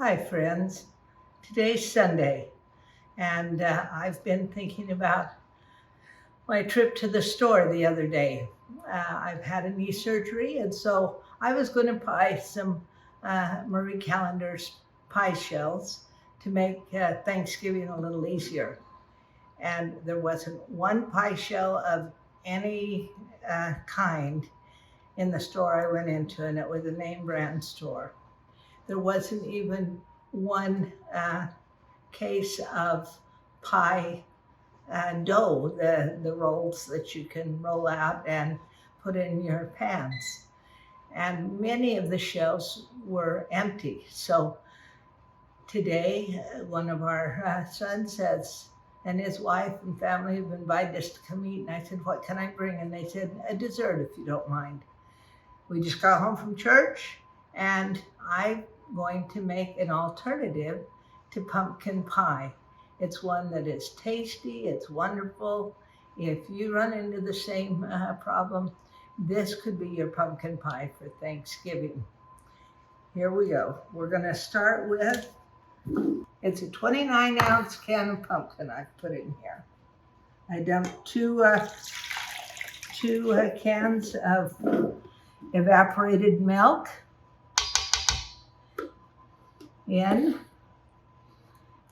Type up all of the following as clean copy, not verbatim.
Hi, friends. Today's Sunday, and I've been thinking about my trip to the store the other day. I've had a knee surgery, and so I was going to buy some Marie Callender's pie shells to make Thanksgiving a little easier. And there wasn't one pie shell of any kind in the store I went into, and it was a name brand store. There wasn't even one case of pie dough, the rolls that you can roll out and put in your pans. And many of the shelves were empty. So today, one of our sons says, and his wife and family have invited us to come eat. And I said, what can I bring? And they said, a dessert, if you don't mind. We just got home from church, and I'm going to make an alternative to pumpkin pie. It's one that is tasty, it's wonderful. If you run into the same problem, this could be your pumpkin pie for Thanksgiving. Here we go. We're going to start with, it's a 29-ounce can of pumpkin I've put in here. I dumped two cans of evaporated milk in.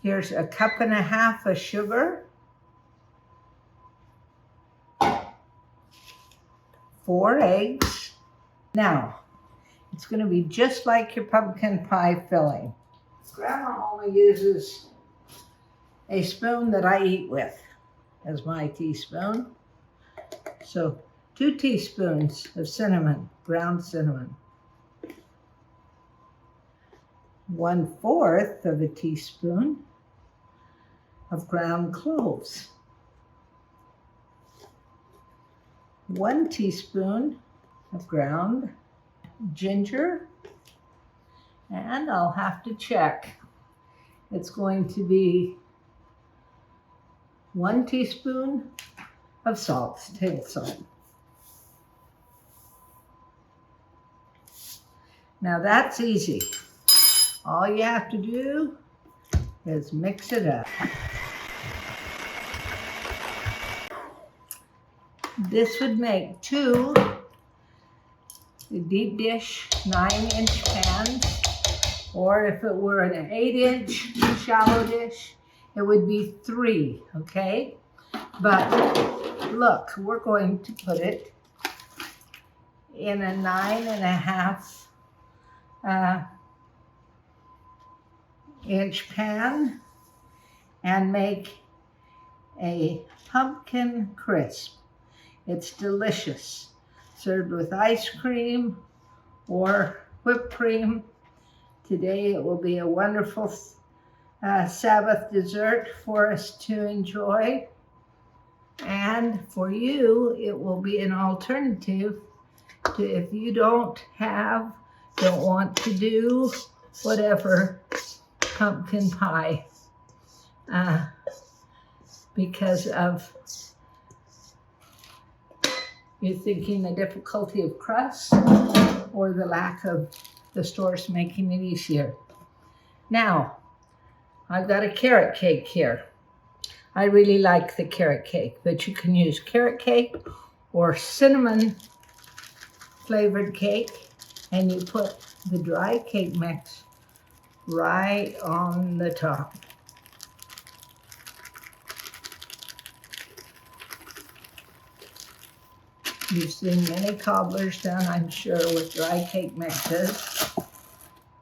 Here's a cup and a half of sugar, 4 eggs. Now, it's going to be just like your pumpkin pie filling. Grandma only uses a spoon that I eat with as my teaspoon. So 2 teaspoons of cinnamon, ground cinnamon. 1/4 of a teaspoon of ground cloves. 1 teaspoon of ground ginger. And I'll have to check. It's going to be 1 teaspoon of salt, table salt. Now that's easy. All you have to do is mix it up. This would make 2 deep dish 9-inch pans, or if it were an 8-inch shallow dish, it would be 3, okay? But look, we're going to put it in a 9.5 inch pan and make a pumpkin crisp. It's delicious, served with ice cream or whipped cream. Today it will be a wonderful Sabbath dessert for us to enjoy. And for you, it will be an alternative to if you don't want to do whatever pumpkin pie because of you're thinking the difficulty of crust or the lack of the stores making it easier. Now, I've got a carrot cake here. I really like the carrot cake, but you can use carrot cake or cinnamon flavored cake, and you put the dry cake mix right on the top. You've seen many cobblers done, I'm sure, with dry cake mixes,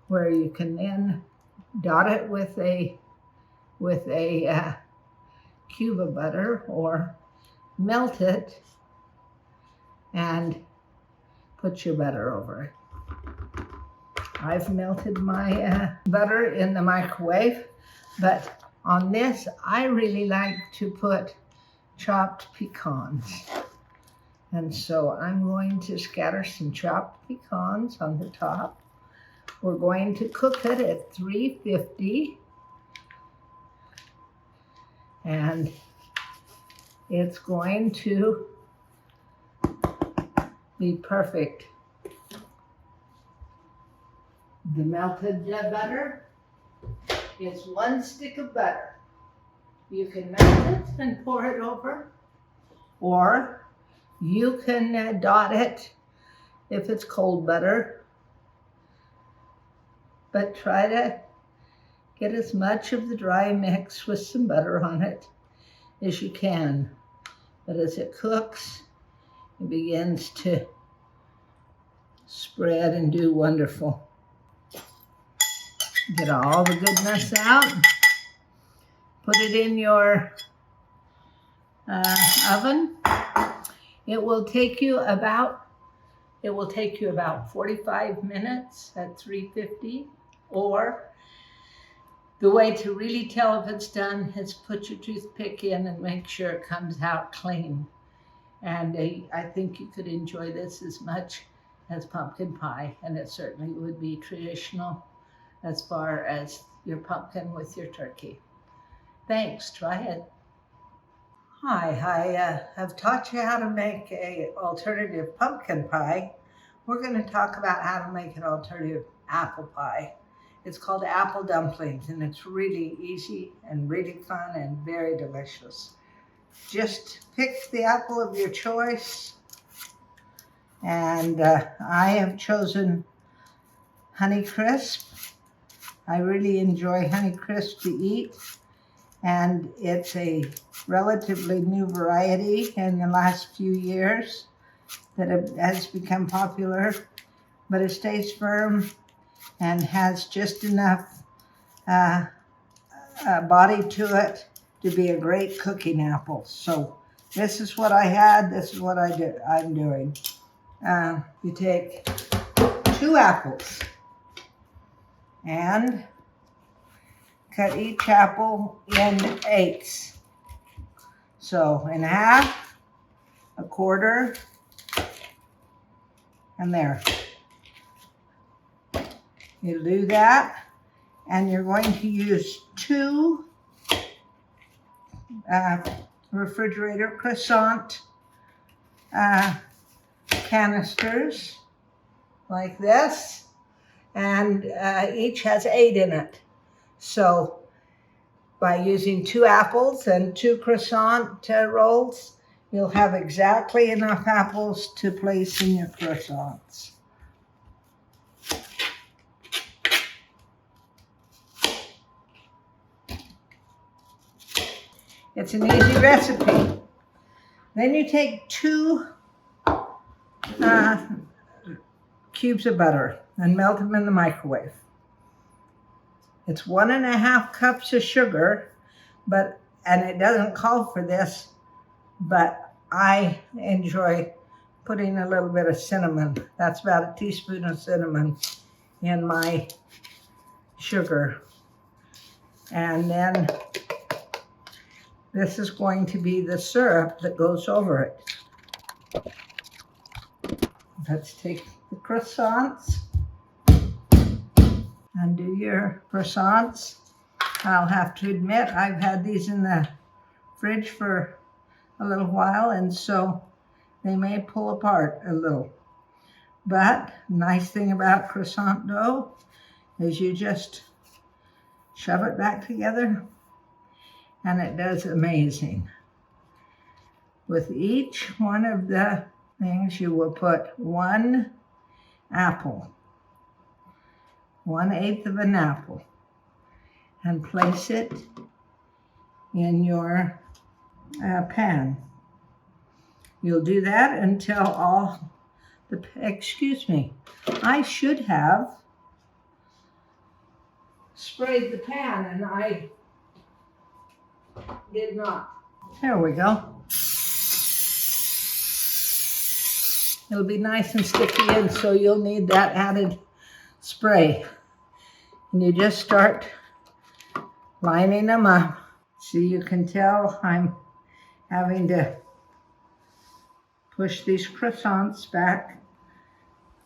where you can then dot it with a cube of butter or melt it and put your butter over it. I've melted my butter in the microwave, but on this, I really like to put chopped pecans. And so I'm going to scatter some chopped pecans on the top. We're going to cook it at 350. And it's going to be perfect. The melted butter is 1 stick of butter. You can melt it and pour it over, or you can dot it if it's cold butter, but try to get as much of the dry mix with some butter on it as you can. But as it cooks, it begins to spread and do wonderful. Get all the goodness out. Put it in your oven. It will take you about 45 minutes at 350. Or the way to really tell if it's done is put your toothpick in and make sure it comes out clean. And I think you could enjoy this as much as pumpkin pie, and it certainly would be traditional as far as your pumpkin with your turkey. Thanks, try it. Hi, I have taught you how to make an alternative pumpkin pie. We're going to talk about how to make an alternative apple pie. It's called apple dumplings, and it's really easy and really fun and very delicious. Just pick the apple of your choice, and I have chosen Honeycrisp. I really enjoy Honeycrisp to eat, and it's a relatively new variety in the last few years that has become popular, but it stays firm and has just enough body to it to be a great cooking apple. So this is what I had, this is what I'm doing. You take 2 apples and cut each apple in eighths. So in half, a quarter, and there. You do that, and you're going to use 2 refrigerator croissant canisters like this, and each has 8 in it. So by using 2 apples and 2 croissant rolls, you'll have exactly enough apples to place in your croissants. It's an easy recipe. Then you take 2 cubes of butter and melt them in the microwave. It's 1.5 cups of sugar, and it doesn't call for this, but I enjoy putting a little bit of cinnamon. That's about a teaspoon of cinnamon in my sugar. And then this is going to be the syrup that goes over it. Let's take the croissants and do your croissants. I'll have to admit, I've had these in the fridge for a little while, and so they may pull apart a little. But nice thing about croissant dough is you just shove it back together, and it does amazing. With each one of the things, you will put 1 apple, 1/8 of an apple, and place it in your pan. You'll do that until all the, excuse me, I should have sprayed the pan, and I did not. There we go. It'll be nice and sticky, and so you'll need that added spray. And you just start lining them up. So you can tell I'm having to push these croissants back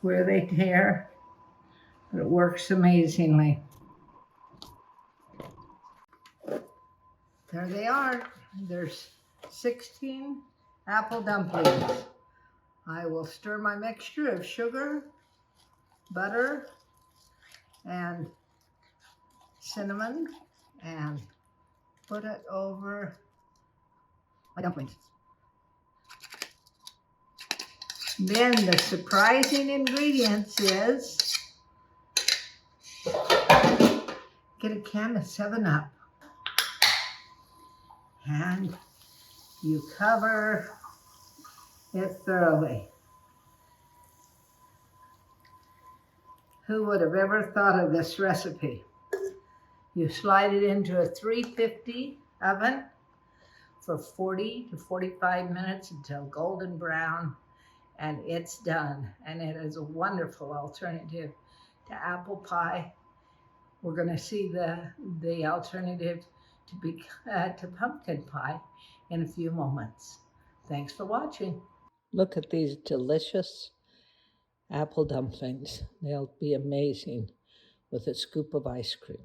where they tear, but it works amazingly. There they are. There's 16 apple dumplings. I will stir my mixture of sugar, butter, and cinnamon and put it over my dumplings. Then the surprising ingredients is get a can of 7-Up and you cover it thoroughly. Who would have ever thought of this recipe? You slide it into a 350 oven for 40 to 45 minutes until golden brown, and it's done. And it is a wonderful alternative to apple pie. We're going to see the alternative to pumpkin pie in a few moments. Thanks for watching. Look at these delicious apple dumplings. They'll be amazing with a scoop of ice cream.